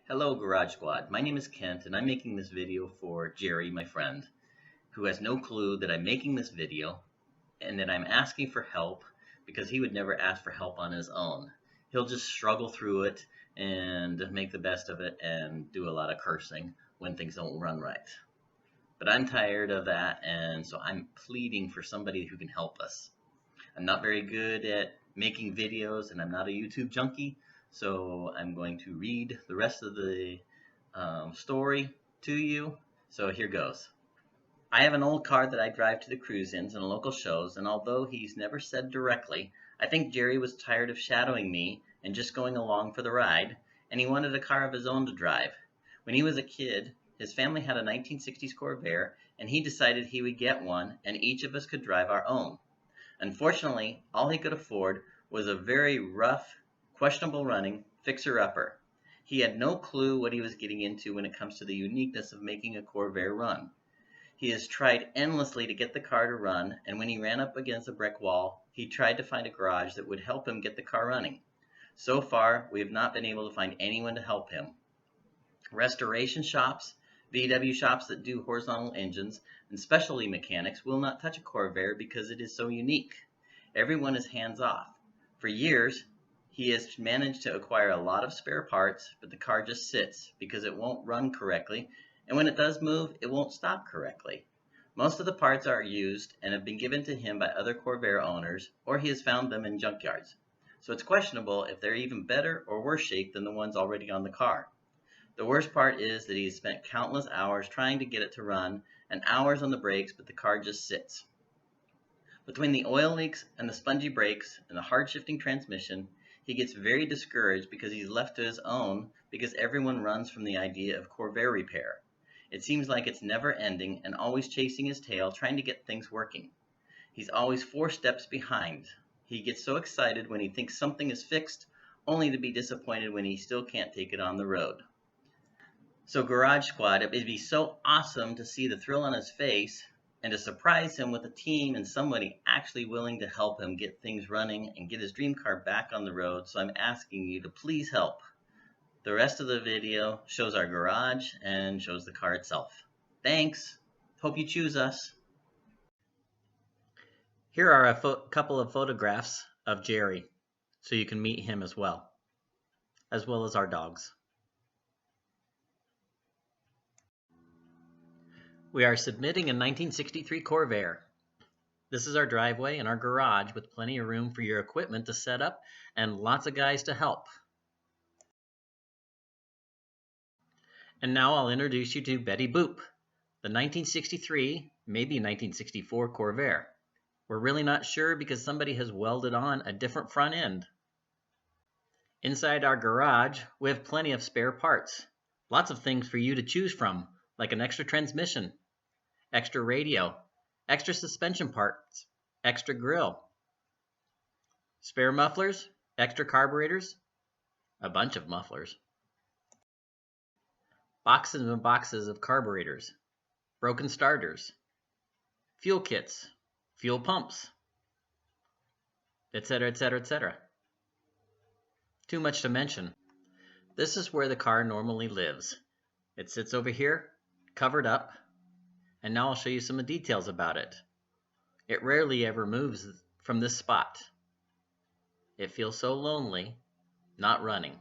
Hello Garage Squad, my name is Kent and I'm making this video for Jerry, my friend, who has no clue that I'm making this video and that I'm asking for help because he would never ask for help on his own. He'll just struggle through it and make the best of it and do a lot of cursing when things don't run right. But I'm tired of that, and so I'm pleading for somebody who can help us. I'm not very good at making videos and I'm not a YouTube junkie, so I'm going to read the rest of the story to you. So here goes. I have an old car that I drive to the cruise-ins and local shows, and although he's never said directly, I think Jerry was tired of shadowing me and just going along for the ride, and he wanted a car of his own to drive. When he was a kid, his family had a 1960s Corvair, and he decided he would get one, and each of us could drive our own. Unfortunately, all he could afford was a very rough, questionable running fixer-upper. He had no clue what he was getting into when it comes to the uniqueness of making a Corvair run. He has tried endlessly to get the car to run, and when he ran up against a brick wall, he tried to find a garage that would help him get the car running. So far, we have not been able to find anyone to help him. Restoration shops, VW shops that do horizontal engines, and specialty mechanics will not touch a Corvair because it is so unique. Everyone is hands-off. For years, he has managed to acquire a lot of spare parts, but the car just sits because it won't run correctly, and when it does move, it won't stop correctly. Most of the parts are used and have been given to him by other Corvair owners, or he has found them in junkyards. So it's questionable if they're even better or worse shape than the ones already on the car. The worst part is that he's spent countless hours trying to get it to run and hours on the brakes, but the car just sits. Between the oil leaks and the spongy brakes and the hard shifting transmission, he gets very discouraged because he's left to his own because everyone runs from the idea of Corvair repair. It seems like it's never ending and always chasing his tail trying to get things working. He's always 4 steps behind. He gets so excited when he thinks something is fixed, only to be disappointed when he still can't take it on the road. So Garage Squad, it would be so awesome to see the thrill on his face and to surprise him with a team and somebody actually willing to help him get things running and get his dream car back on the road. So I'm asking you to please help. The rest of the video shows our garage and shows the car itself. Thanks. Hope you choose us. Here are a couple of photographs of Jerry so you can meet him as well as our dogs. We are submitting a 1963 Corvair. This is our driveway and our garage with plenty of room for your equipment to set up and lots of guys to help. And now I'll introduce you to Betty Boop, the 1963, maybe 1964 Corvair. We're really not sure because somebody has welded on a different front end. Inside our garage, we have plenty of spare parts. Lots of things for you to choose from, like an extra transmission, extra radio, extra suspension parts, extra grill, spare mufflers, extra carburetors, a bunch of mufflers, boxes and boxes of carburetors, broken starters, fuel kits, fuel pumps, etc., etc., etc. Too much to mention. This is where the car normally lives. It sits over here, covered up, and now I'll show you some details about it. It rarely ever moves from this spot. It feels so lonely, not running.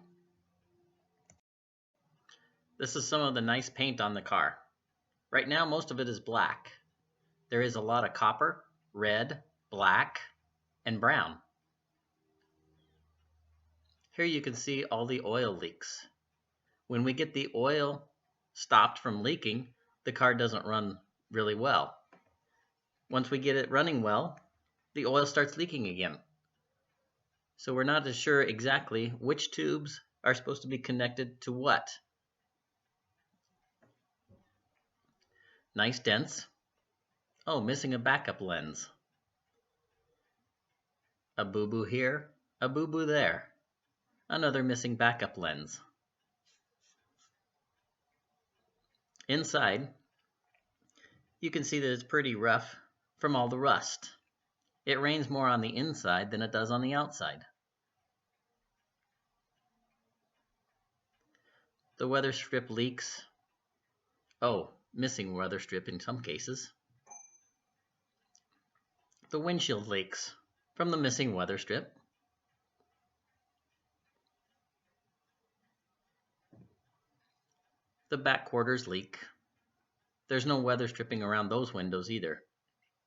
This is some of the nice paint on the car. Right now, most of it is black. There is a lot of copper, red, black, and brown. Here you can see all the oil leaks. When we get the oil stopped from leaking, the car doesn't run really well. Once we get it running well, the oil starts leaking again. So we're not as sure exactly which tubes are supposed to be connected to what. Nice dents. Oh, missing a backup lens. A boo-boo here, a boo-boo there. Another missing backup lens. Inside, you can see that it's pretty rough from all the rust. It rains more on the inside than it does on the outside. The weather strip leaks. Oh, missing weather strip in some cases. The windshield leaks from the missing weather strip. The back quarters leak. There's no weather stripping around those windows either.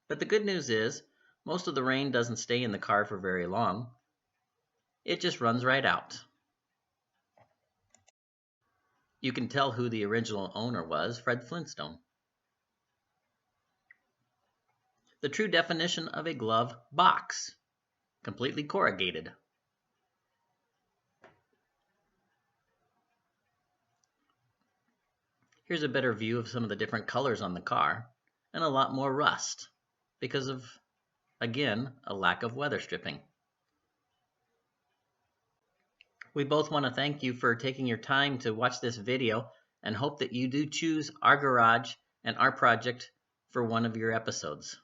But the good news is, most of the rain doesn't stay in the car for very long. It just runs right out. You can tell who the original owner was, Fred Flintstone. The true definition of a glove box, completely corrugated. Here's a better view of some of the different colors on the car, and a lot more rust, because of, again, a lack of weather stripping. We both want to thank you for taking your time to watch this video, and hope that you do choose our garage and our project for one of your episodes.